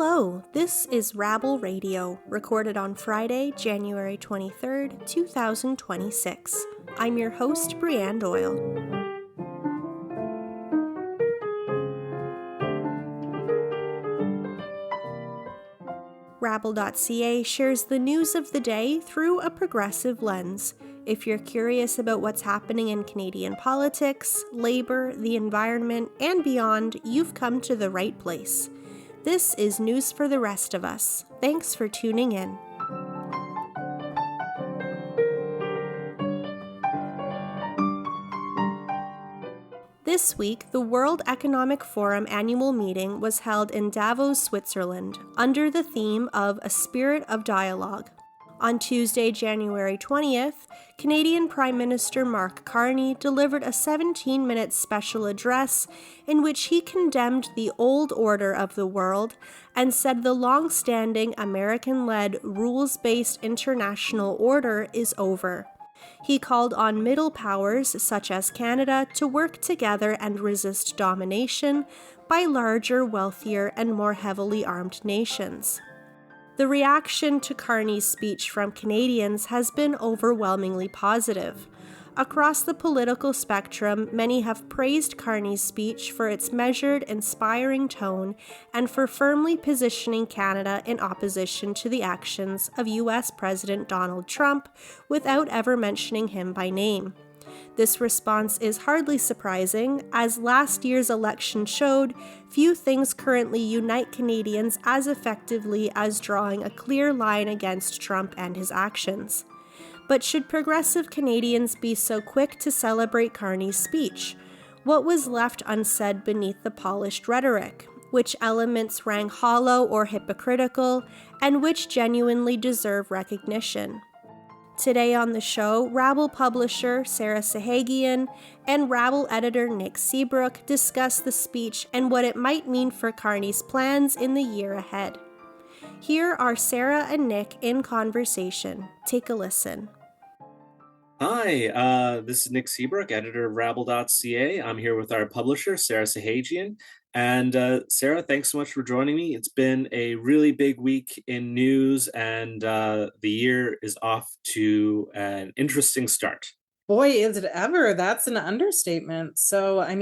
Hello, this is Rabble Radio, recorded on Friday, January 23rd, 2026. I'm your host, Brianne Doyle. Rabble.ca shares the news of the day through a progressive lens. If you're curious about what's happening in Canadian politics, labor, the environment, and beyond, you've come to the right place. This is news for the rest of us. Thanks for tuning in. This week, the World Economic Forum annual meeting was held in Davos, Switzerland, under the theme of A Spirit of Dialogue. On Tuesday, January 20th, Canadian Prime Minister Mark Carney delivered a 17-minute special address in which he condemned the old order of the world and said the long-standing American-led rules-based international order is over. He called on middle powers, such as Canada, to work together and resist domination by larger, wealthier, and more heavily armed nations. The reaction to Carney's speech from Canadians has been overwhelmingly positive. Across the political spectrum, many have praised Carney's speech for its measured, inspiring tone and for firmly positioning Canada in opposition to the actions of U.S. President Donald Trump without ever mentioning him by name. This response is hardly surprising, as last year's election showed few things currently unite Canadians as effectively as drawing a clear line against Trump and his actions. But should progressive Canadians be so quick to celebrate Carney's speech? What was left unsaid beneath the polished rhetoric? Which elements rang hollow or hypocritical, and which genuinely deserve recognition? Today on the show, Rabble publisher Sarah Sahagian and Rabble editor Nick Seabrook discuss the speech and what it might mean for Carney's plans in the year ahead. Here are Sarah and Nick in conversation. Take a listen. Hi, this is Nick Seabrook, editor of rabble.ca. I'm here with our publisher, Sarah Sahagian. And Sarah, thanks so much for joining me. It's been a really big week in news, and the year is off to an interesting start. Boy, is it ever. That's an understatement. So, I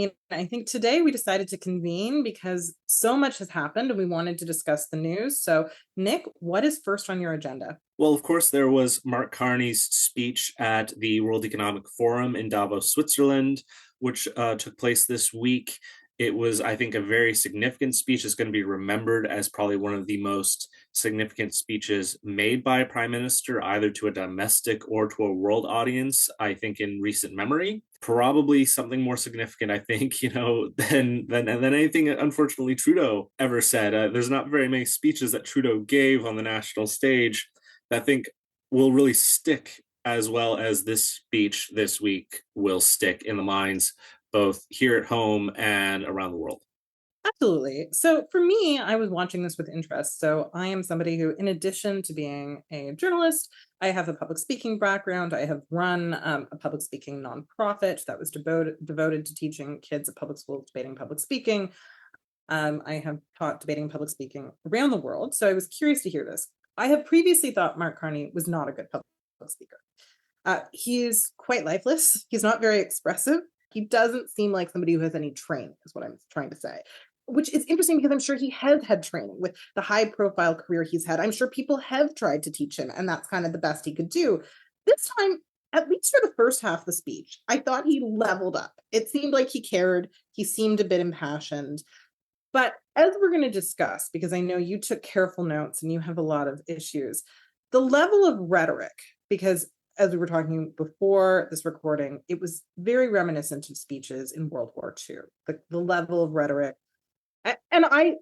think today we decided to convene because so much has happened and we wanted to discuss the news. So, Nick, what is first on your agenda? Well, of course, there was Mark Carney's speech at the World Economic Forum in Davos, Switzerland, which took place this week. It was, I think, a very significant speech. It's going to be remembered as probably one of the most significant speeches made by a prime minister, either to a domestic or to a world audience, I think, in recent memory. Probably something more significant, I think, than anything, unfortunately, Trudeau ever said. There's not very many speeches that Trudeau gave on the national stage that I think will really stick as well as this speech this week will stick in the minds both here at home and around the world. Absolutely. So for me, I was watching this with interest. So I am somebody who, in addition to being a journalist, I have a public speaking background. I have run a public speaking nonprofit that was devoted to teaching kids at public schools debating public speaking. I have taught debating public speaking around the world. So I was curious to hear this. I have previously thought Mark Carney was not a good public speaker. He's quite lifeless. He's not very expressive. He doesn't seem like somebody who has any training, is what I'm trying to say, which is interesting because I'm sure he has had training with the high profile career he's had. I'm sure people have tried to teach him, and that's kind of the best he could do. This time, at least for the first half of the speech, I thought he leveled up. It seemed like he cared. He seemed a bit impassioned. But as we're going to discuss, because I know you took careful notes and you have a lot of issues, the level of rhetoric, because as we were talking before this recording, it was very reminiscent of speeches in World War II, the level of rhetoric. And I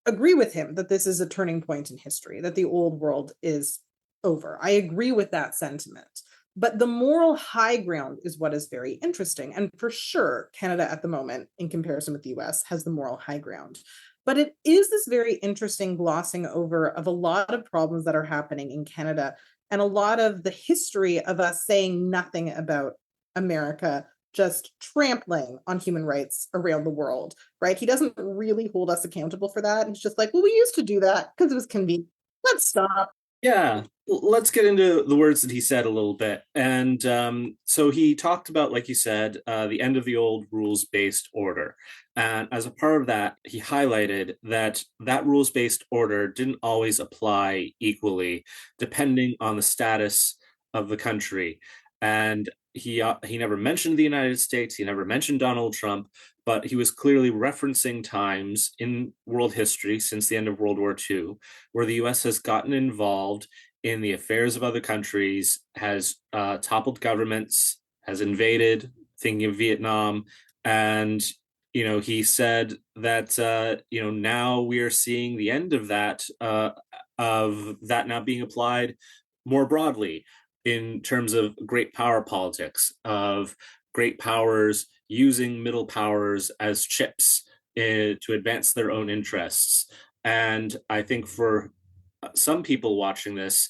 agree with him that this is a turning point in history, that the old world is over. I agree with that sentiment. But the moral high ground is what is very interesting. And for sure, Canada at the moment, in comparison with the US, has the moral high ground. But it is this very interesting glossing over of a lot of problems that are happening in Canada and a lot of the history of us saying nothing about America just trampling on human rights around the world, right? He doesn't really hold us accountable for that. He's just like, well, we used to do that because it was convenient. Let's stop. Yeah, let's get into the words that he said a little bit. And so he talked about, like you said, the end of the old rules-based order. And as a part of that, he highlighted that that rules-based order didn't always apply equally, depending on the status of the country. And he never mentioned the United States. He never mentioned Donald Trump, but he was clearly referencing times in world history since the end of World War II where the US has gotten involved in the affairs of other countries, has toppled governments, has invaded, thinking of Vietnam. And, he said that, now we are seeing the end of that now being applied more broadly in terms of great power politics, of great powers using middle powers as chips to advance their own interests. And I think for some people watching this,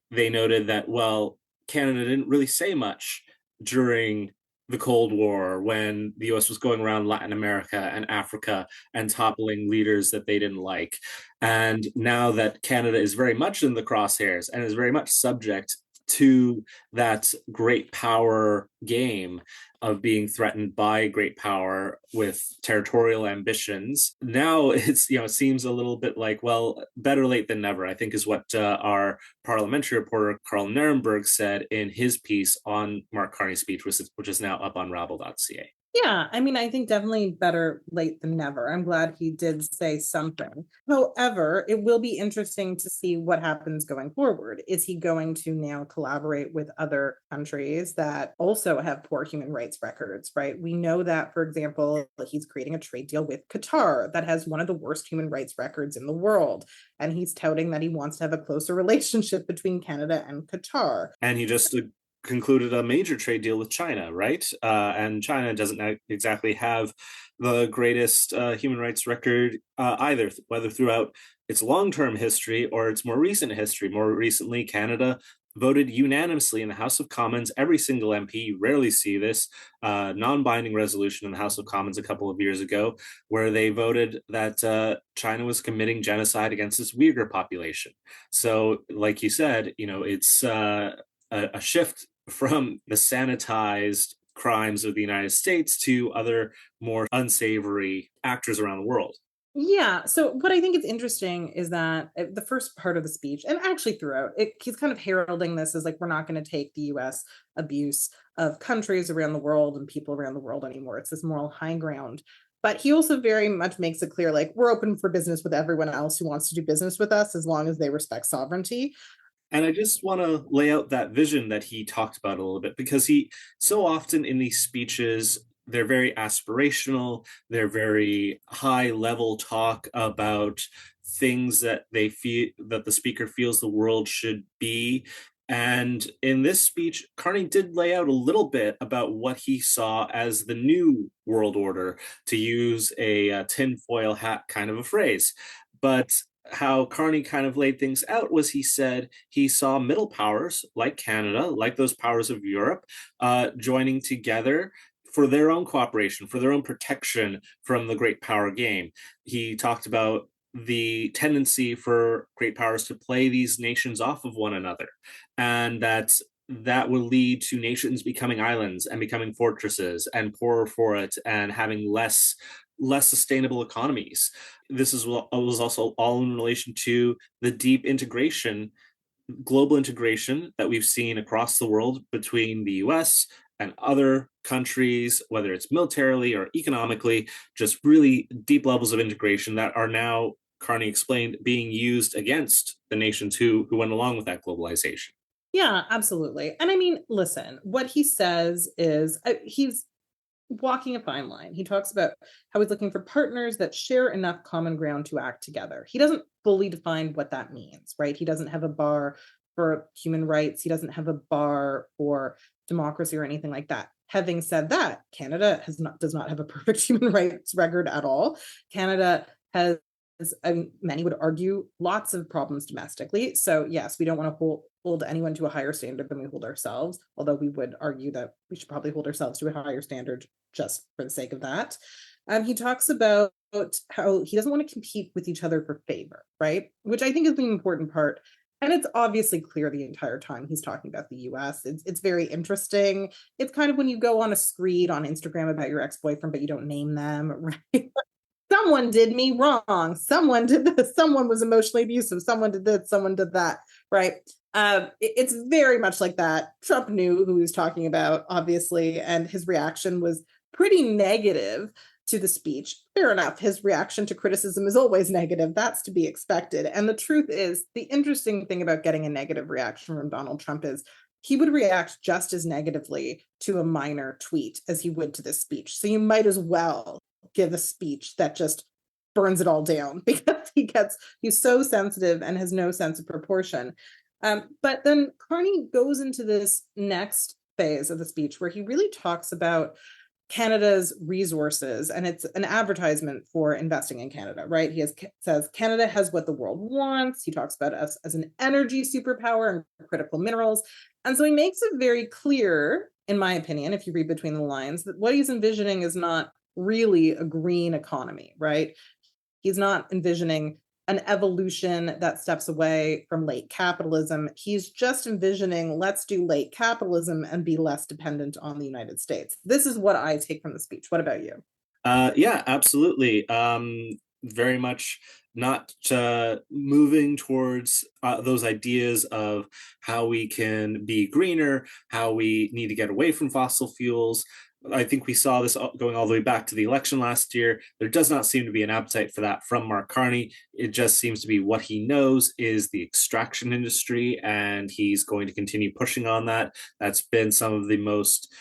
they noted that, well, Canada didn't really say much during the Cold War when the US was going around Latin America and Africa and toppling leaders that they didn't like. And now that Canada is very much in the crosshairs and is very much subject to that great power game of being threatened by great power with territorial ambitions. Now it seems a little bit like, well, better late than never, I think is what our parliamentary reporter Carl Nirenberg said in his piece on Mark Carney's speech, which is now up on rabble.ca. Yeah, I mean, I think definitely better late than never. I'm glad he did say something. However, it will be interesting to see what happens going forward. Is he going to now collaborate with other countries that also have poor human rights records, right? We know that, for example, he's creating a trade deal with Qatar that has one of the worst human rights records in the world. And he's touting that he wants to have a closer relationship between Canada and Qatar. And he just concluded a major trade deal with China, right? And China doesn't exactly have the greatest human rights record either, whether throughout its long-term history or its more recent history. More recently, Canada voted unanimously in the House of Commons. Every single MP, you rarely see this, non-binding resolution in the House of Commons a couple of years ago, where they voted that China was committing genocide against its Uyghur population. So, like you said, it's a shift from the sanitized crimes of the United States to other more unsavory actors around the world. Yeah. So what I think is interesting is that the first part of the speech, and actually throughout, he's kind of heralding this as like, we're not going to take the US abuse of countries around the world and people around the world anymore. It's this moral high ground. But he also very much makes it clear, like, we're open for business with everyone else who wants to do business with us as long as they respect sovereignty. And I just want to lay out that vision that he talked about a little bit, because he so often in these speeches, they're very aspirational, they're very high level talk about things that they feel that the speaker feels the world should be. And in this speech, Carney did lay out a little bit about what he saw as the new world order, to use a tinfoil hat kind of a phrase. But how Carney kind of laid things out was, he said he saw middle powers like Canada, like those powers of Europe, joining together for their own cooperation, for their own protection from the great power game. He talked about the tendency for great powers to play these nations off of one another, and that will lead to nations becoming islands and becoming fortresses and poorer for it and having less sustainable economies. This was also all in relation to the deep integration, global integration that we've seen across the world between the US and other countries, whether it's militarily or economically, just really deep levels of integration that are now, Carney explained, being used against the nations who went along with that globalization. Yeah, absolutely. And I mean, listen, what he says is he's walking a fine line. He talks about how he's looking for partners that share enough common ground to act together. He doesn't fully define what that means, right? He doesn't have a bar for human rights. He doesn't have a bar for democracy or anything like that. Having said that, Canada does not have a perfect human rights record at all. Canada has, many would argue, lots of problems domestically. So yes, we don't want to hold anyone to a higher standard than we hold ourselves, although we would argue that we should probably hold ourselves to a higher standard just for the sake of that. He talks about how he doesn't want to compete with each other for favor, right? Which I think is the important part. And it's obviously clear the entire time he's talking about the US. It's very interesting. It's kind of when you go on a screed on Instagram about your ex-boyfriend, but you don't name them, right? Someone did me wrong. Someone did this. Someone was emotionally abusive. Someone did this. Someone did that, right? It's very much like that. Trump knew who he was talking about, obviously, and his reaction was pretty negative to the speech. Fair enough. His reaction to criticism is always negative. That's to be expected. And the truth is, the interesting thing about getting a negative reaction from Donald Trump is he would react just as negatively to a minor tweet as he would to this speech. So you might as well give a speech that just burns it all down, because he's so sensitive and has no sense of proportion. But then Carney goes into this next phase of the speech where he really talks about Canada's resources, and it's an advertisement for investing in Canada, right? Says Canada has what the world wants. He talks about us as an energy superpower and critical minerals. And so he makes it very clear, in my opinion, if you read between the lines, that what he's envisioning is not really a green economy, right? He's not envisioning an evolution that steps away from late capitalism. He's just envisioning, let's do late capitalism and be less dependent on the United States. This is what I take from the speech. What about you? Yeah, absolutely. Very much not moving towards those ideas of how we can be greener, how we need to get away from fossil fuels. I think we saw this going all the way back to the election last year. There does not seem to be an appetite for that from Mark Carney. It just seems to be what he knows is the extraction industry, and he's going to continue pushing on that. That's been some of the most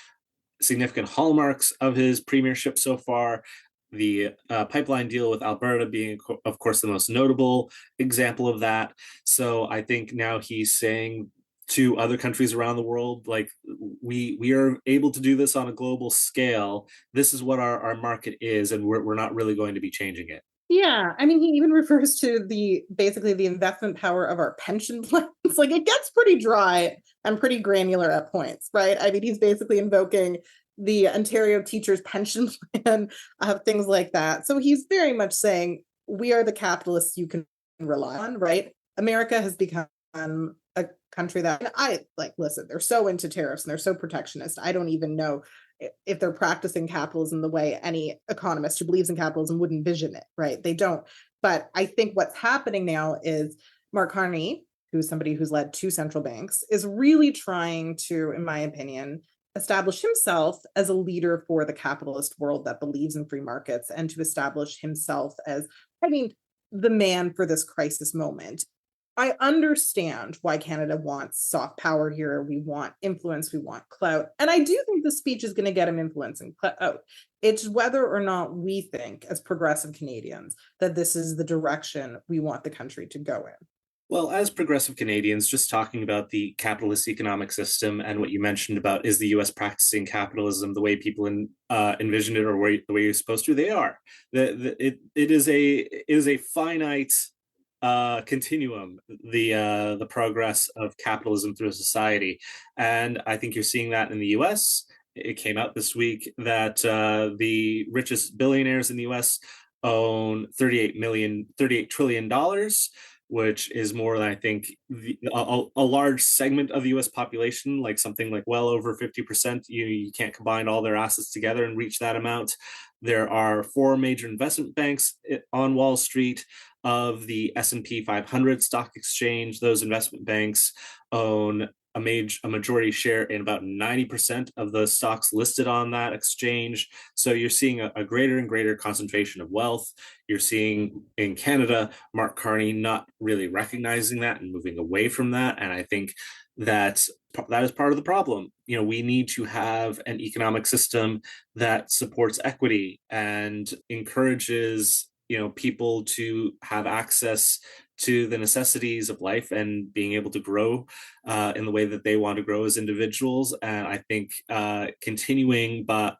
significant hallmarks of his premiership so far. The pipeline deal with Alberta being, of course, the most notable example of that. So I think now he's saying to other countries around the world, like, we are able to do this on a global scale. This is what our market is, and we're not really going to be changing it. Yeah, I mean, he even refers to basically the investment power of our pension plans. Like, it gets pretty dry and pretty granular at points, right? I mean, he's basically invoking the Ontario teachers pension plan, things like that. So he's very much saying, we are the capitalists you can rely on, right? America has become a country that, and I like, listen, they're so into tariffs and they're so protectionist. I don't even know if they're practicing capitalism the way any economist who believes in capitalism would envision it, right? They don't. But I think what's happening now is Mark Carney, who's somebody who's led two central banks, is really trying to, in my opinion, establish himself as a leader for the capitalist world that believes in free markets, and to establish himself as, I mean, the man for this crisis moment. I understand why Canada wants soft power here. We want influence, we want clout. And I do think the speech is going to get him influence and clout. It's whether or not we think, as progressive Canadians, that this is the direction we want the country to go in. Well, as progressive Canadians, just talking about the capitalist economic system and what you mentioned about, is the U.S. practicing capitalism the way people envision it, or the way you're supposed to? They are. It is a finite continuum, the progress of capitalism through a society, and I think you're seeing that in the U.S. It came out this week that the richest billionaires in the U.S. own $38 trillion, which is more than, I think, a large segment of the U.S. population, like something like well over 50%. You can't combine all their assets together and reach that amount. There are 4 major investment banks on Wall Street. Of the S&P 500 stock exchange, those investment banks own a majority share in about 90% of the stocks listed on that exchange. So you're seeing a greater and greater concentration of wealth. You're seeing in Canada, Mark Carney not really recognizing that and moving away from that. And I think that is part of the problem. We need to have an economic system that supports equity and encourages people to have access to the necessities of life and being able to grow in the way that they want to grow as individuals. And I think continuing that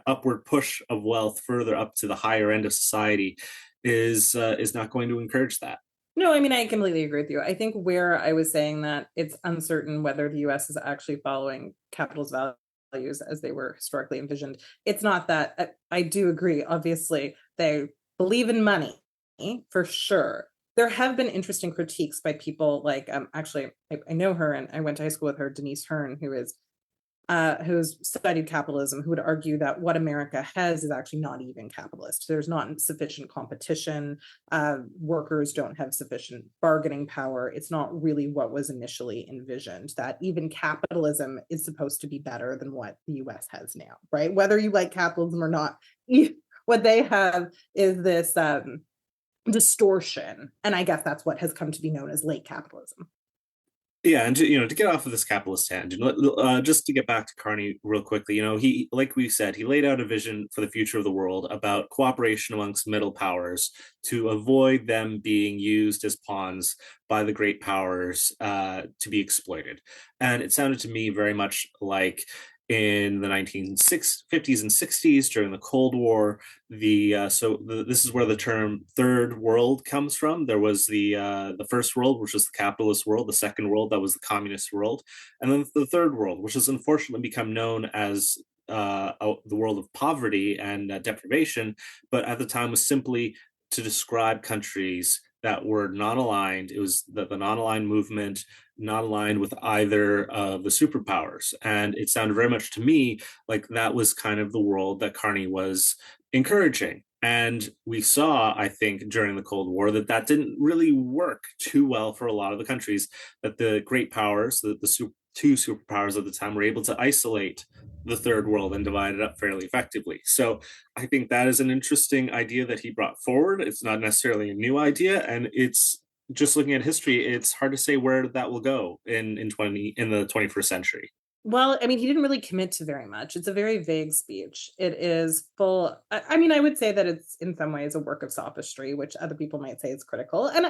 upward push of wealth further up to the higher end of society is not going to encourage that. No, I mean, I completely agree with you. I think where I was saying that it's uncertain whether the US is actually following capitalist values as they were historically envisioned. It's not that I do agree. Obviously, they believe in money for sure. There have been interesting critiques by people like, actually, I know her and I went to high school with her, Denise Hearn, who's studied capitalism, who would argue that what America has is actually not even capitalist. There's not sufficient competition. Workers don't have sufficient bargaining power. It's not really what was initially envisioned, that even capitalism is supposed to be better than what the US has now, right? Whether you like capitalism or not, what they have is this distortion. And I guess that's what has come to be known as late capitalism. Yeah, and to get off of this capitalist tangent, just to get back to Carney real quickly, he, like we said, he laid out a vision for the future of the world about cooperation amongst middle powers to avoid them being used as pawns by the great powers to be exploited. And it sounded to me very much like in the 1950s and 60s during the Cold War. This is where the term third world comes from. There was the first world, which was the capitalist world, the second world, that was the communist world, and then the third world, which has unfortunately become known as the world of poverty and deprivation, but at the time was simply to describe countries that were not aligned. It was the non-aligned movement, not aligned with either of the superpowers. And it sounded very much to me like that was kind of the world that Carney was encouraging. And we saw, I think, during the Cold War that didn't really work too well for a lot of the countries, that the great powers, two superpowers at the time, were able to isolate the third world and divide it up fairly effectively. So I think that is an interesting idea that he brought forward. It's not necessarily a new idea, and it's just looking at history, it's hard to say where that will go in the 21st century. Well, I mean, he didn't really commit to very much. It's a very vague speech. It is full. I mean, I would say that it's in some ways a work of sophistry, which other people might say is critical. And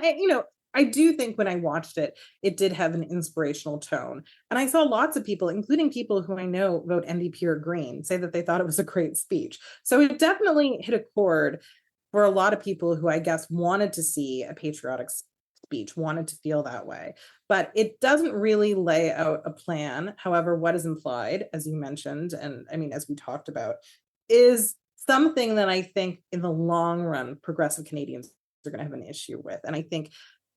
I do think when I watched it, it did have an inspirational tone. And I saw lots of people, including people who I know vote NDP or Green, say that they thought it was a great speech. So it definitely hit a chord for a lot of people who I guess wanted to see a patriotic speech, wanted to feel that way. But it doesn't really lay out a plan. However, what is implied, as you mentioned, and I mean, as we talked about, is something that I think in the long run, progressive Canadians are going to have an issue with. And I think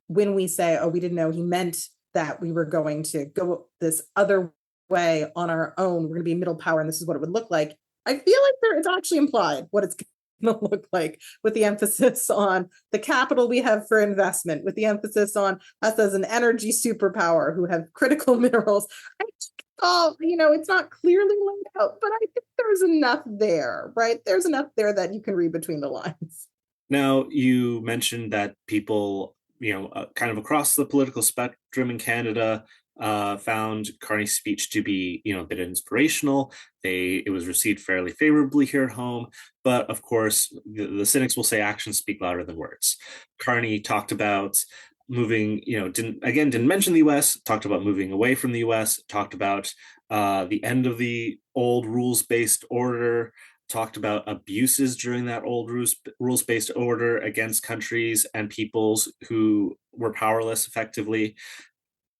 when we say, oh, we didn't know he meant that we were going to go this other way on our own, we're going to be middle power and this is what it would look like, I feel like it's actually implied what it's going to look like, with the emphasis on the capital we have for investment, with the emphasis on us as an energy superpower who have critical minerals. It's not clearly laid out, but I think there's enough there, right? There's enough there that you can read between the lines. Now, you mentioned that people, kind of across the political spectrum in Canada, found Carney's speech to be, a bit inspirational. It was received fairly favorably here at home, but of course, the cynics will say actions speak louder than words. Carney talked about moving, didn't mention the U.S., talked about moving away from the U.S., talked about the end of the old rules-based order, talked about abuses during that old rules-based order against countries and peoples who were powerless effectively.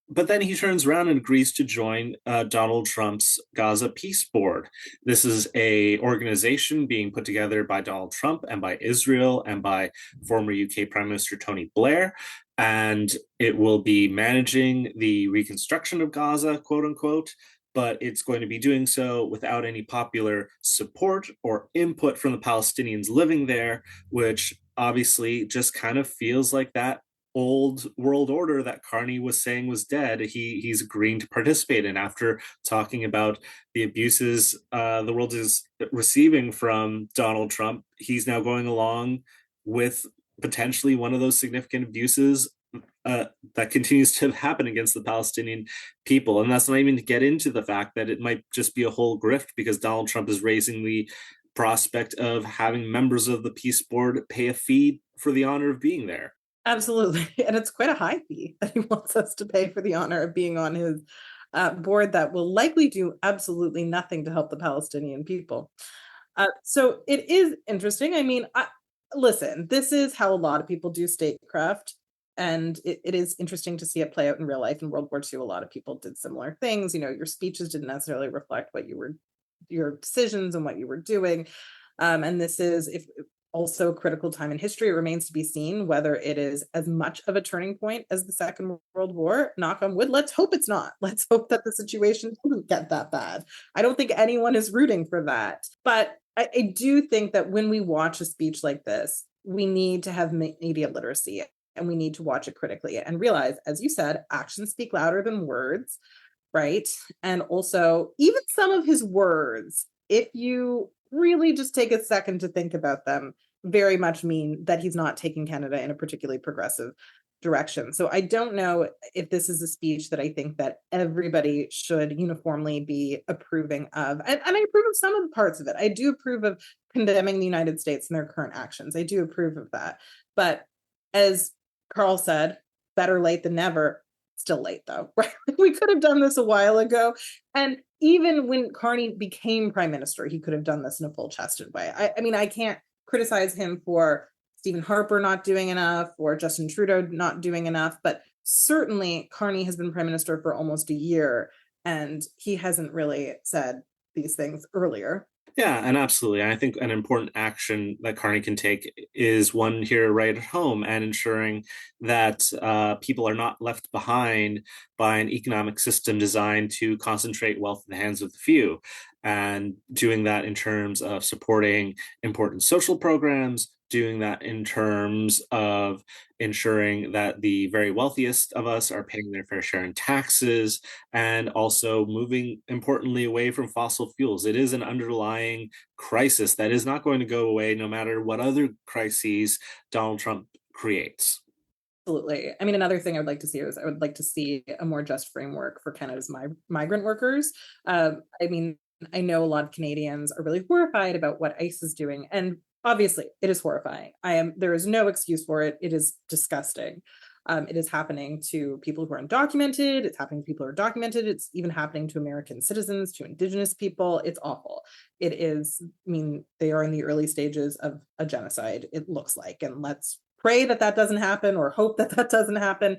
But then he turns around and agrees to join Donald Trump's Gaza Peace Board. This is a organization being put together by Donald Trump and by Israel and by former UK Prime Minister Tony Blair. And it will be managing the reconstruction of Gaza, quote unquote, but it's going to be doing so without any popular support or input from the Palestinians living there, which obviously just kind of feels like that old world order that Carney was saying was dead. He's agreeing to participate in, after talking about the abuses the world is receiving from Donald Trump. He's now going along with potentially one of those significant abuses that continues to happen against the Palestinian people. And that's not even to get into the fact that it might just be a whole grift, because Donald Trump is raising the prospect of having members of the peace board pay a fee for the honor of being there. Absolutely. And it's quite a high fee that he wants us to pay for the honor of being on his board that will likely do absolutely nothing to help the Palestinian people. So it is interesting. I mean, listen, this is how a lot of people do statecraft. And it is interesting to see it play out in real life. In World War II, a lot of people did similar things. Your speeches didn't necessarily reflect your decisions and what you were doing. And this is if also a critical time in history. It remains to be seen whether it is as much of a turning point as the Second World War. Knock on wood. Let's hope it's not. Let's hope that the situation doesn't get that bad. I don't think anyone is rooting for that. But I do think that when we watch a speech like this, we need to have media literacy, and we need to watch it critically and realize, as you said, actions speak louder than words, right? And also, even some of his words, if you really just take a second to think about them, very much mean that he's not taking Canada in a particularly progressive direction. So I don't know if this is a speech that I think that everybody should uniformly be approving of. And I approve of some of the parts of it. I do approve of condemning the United States and their current actions. I do approve of that. But as Carl said, better late than never. Still late though, right? We could have done this a while ago. And even when Carney became prime minister, he could have done this in a full-chested way. I mean, I can't criticize him for Stephen Harper not doing enough or Justin Trudeau not doing enough, but certainly Carney has been prime minister for almost a year, and he hasn't really said these things earlier. Yeah, and absolutely. I think an important action that Carney can take is one here right at home, and ensuring that people are not left behind by an economic system designed to concentrate wealth in the hands of the few, and doing that in terms of supporting important social programs, doing that in terms of ensuring that the very wealthiest of us are paying their fair share in taxes, and also moving importantly away from fossil fuels. It is an underlying crisis that is not going to go away no matter what other crises Donald Trump creates. Absolutely. I mean, another thing I would like to see is I would like to see a more just framework for Canada's migrant workers. I mean, I know a lot of Canadians are really horrified about what ICE is doing, and obviously it is horrifying. There is no excuse for it. It is disgusting. It is happening to people who are undocumented. It's happening to people who are documented. It's even happening to American citizens, to Indigenous people. It's awful. It is, I mean, they are in the early stages of a genocide, it looks like, and let's pray that that doesn't happen, or hope that that doesn't happen.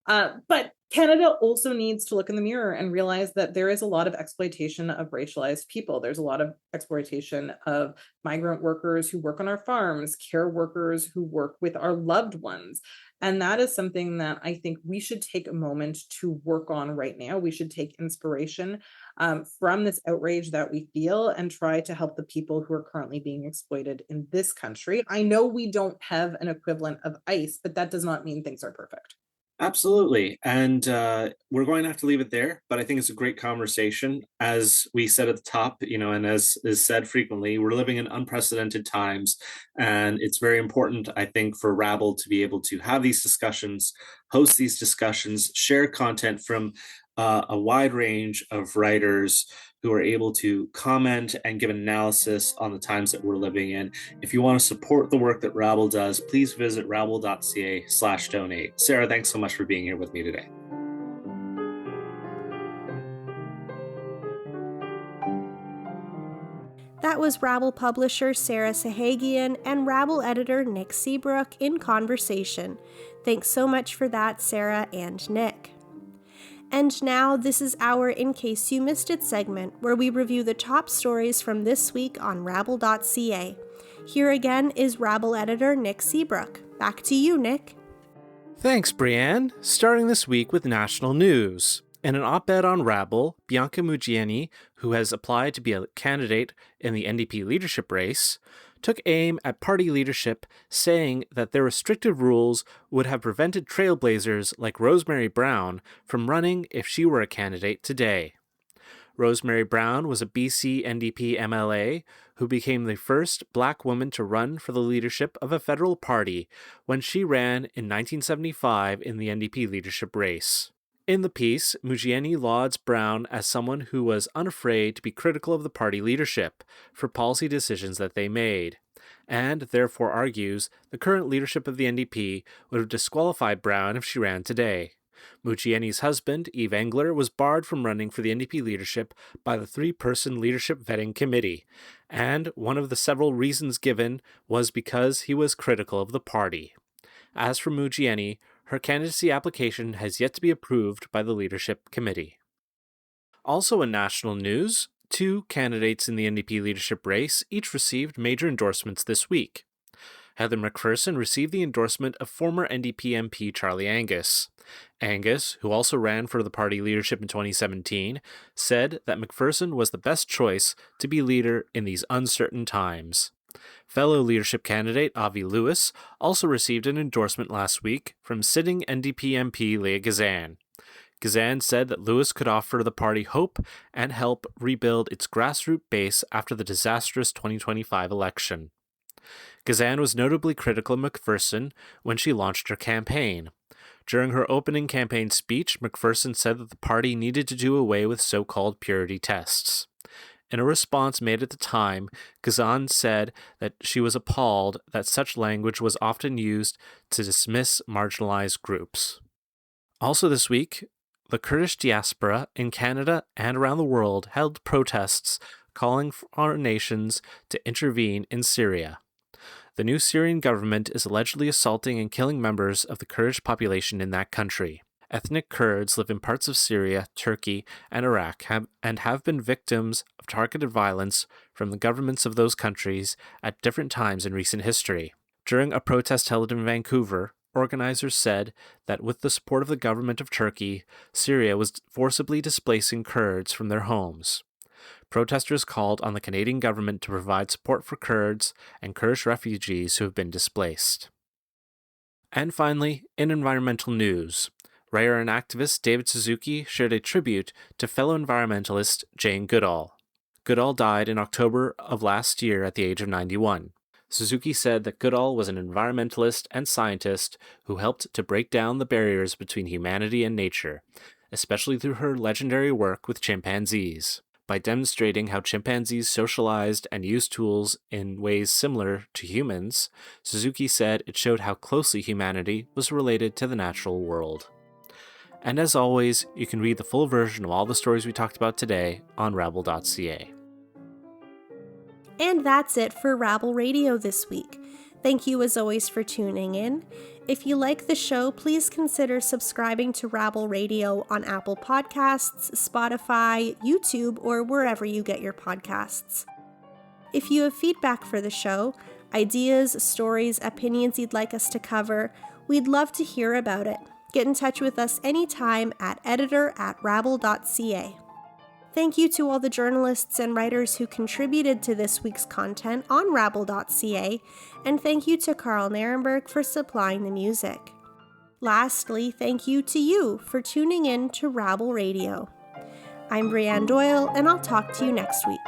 But Canada also needs to look in the mirror and realize that there is a lot of exploitation of racialized people. There's a lot of exploitation of migrant workers who work on our farms, care workers who work with our loved ones. And that is something that I think we should take a moment to work on right now. We should take inspiration from this outrage that we feel and try to help the people who are currently being exploited in this country. I know we don't have an equivalent of ICE, but that does not mean things are perfect. Absolutely. And we're going to have to leave it there, but I think it's a great conversation. As we said at the top, and as is said frequently, we're living in unprecedented times. And it's very important, I think, for Rabble to be able to have these discussions, host these discussions, share content from a wide range of writers who are able to comment and give analysis on the times that we're living in. If you want to support the work that Rabble does, please visit rabble.ca/donate. Sarah, thanks so much for being here with me today. That was Rabble publisher Sarah Sahagian and Rabble editor Nick Seabrook in conversation. Thanks so much for that, Sarah and Nick. And now, this is our In Case You Missed It segment, where we review the top stories from this week on rabble.ca. Here again is Rabble editor Nick Seabrook. Back to you, Nick. Thanks, Brianne. Starting this week with national news. In an op-ed on Rabble, Bianca Mugieni, who has applied to be a candidate in the NDP leadership race, took aim at party leadership, saying that their restrictive rules would have prevented trailblazers like Rosemary Brown from running if she were a candidate today. Rosemary Brown was a BC NDP MLA who became the first Black woman to run for the leadership of a federal party when she ran in 1975 in the NDP leadership race. In the piece, Mugieni lauds Brown as someone who was unafraid to be critical of the party leadership for policy decisions that they made, and therefore argues the current leadership of the NDP would have disqualified Brown if she ran today. Mugieni's husband, Eve Engler, was barred from running for the NDP leadership by the three-person leadership vetting committee, and one of the several reasons given was because he was critical of the party. As for Mugieni, Her candidacy application has yet to be approved by the leadership committee. Also in national news, 2 candidates in the NDP leadership race each received major endorsements this week. Heather McPherson received the endorsement of former NDP MP Charlie Angus. Angus, who also ran for the party leadership in 2017, said that McPherson was the best choice to be leader in these uncertain times. Fellow leadership candidate Avi Lewis also received an endorsement last week from sitting NDP MP Leah Gazan. Gazan said that Lewis could offer the party hope and help rebuild its grassroots base after the disastrous 2025 election. Gazan was notably critical of McPherson when she launched her campaign. During her opening campaign speech, McPherson said that the party needed to do away with so-called purity tests. In a response made at the time, Gazan said that she was appalled that such language was often used to dismiss marginalized groups. Also this week, the Kurdish diaspora in Canada and around the world held protests calling for our nations to intervene in Syria. The new Syrian government is allegedly assaulting and killing members of the Kurdish population in that country. Ethnic Kurds live in parts of Syria, Turkey, and Iraq and have been victims of targeted violence from the governments of those countries at different times in recent history. During a protest held in Vancouver, organizers said that with the support of the government of Turkey, Syria was forcibly displacing Kurds from their homes. Protesters called on the Canadian government to provide support for Kurds and Kurdish refugees who have been displaced. And finally, in environmental news, writer and activist David Suzuki shared a tribute to fellow environmentalist Jane Goodall. Goodall died in October of last year at the age of 91. Suzuki said that Goodall was an environmentalist and scientist who helped to break down the barriers between humanity and nature, especially through her legendary work with chimpanzees. By demonstrating how chimpanzees socialized and used tools in ways similar to humans, Suzuki said it showed how closely humanity was related to the natural world. And as always, you can read the full version of all the stories we talked about today on rabble.ca. And that's it for Rabble Radio this week. Thank you as always for tuning in. If you like the show, please consider subscribing to Rabble Radio on Apple Podcasts, Spotify, YouTube, or wherever you get your podcasts. If you have feedback for the show, ideas, stories, opinions you'd like us to cover, we'd love to hear about it. Get in touch with us anytime at editor@rabble.ca. Thank you to all the journalists and writers who contributed to this week's content on rabble.ca, and thank you to Carl Narenberg for supplying the music. Lastly, thank you to you for tuning in to Rabble Radio. I'm Brianne Doyle, and I'll talk to you next week.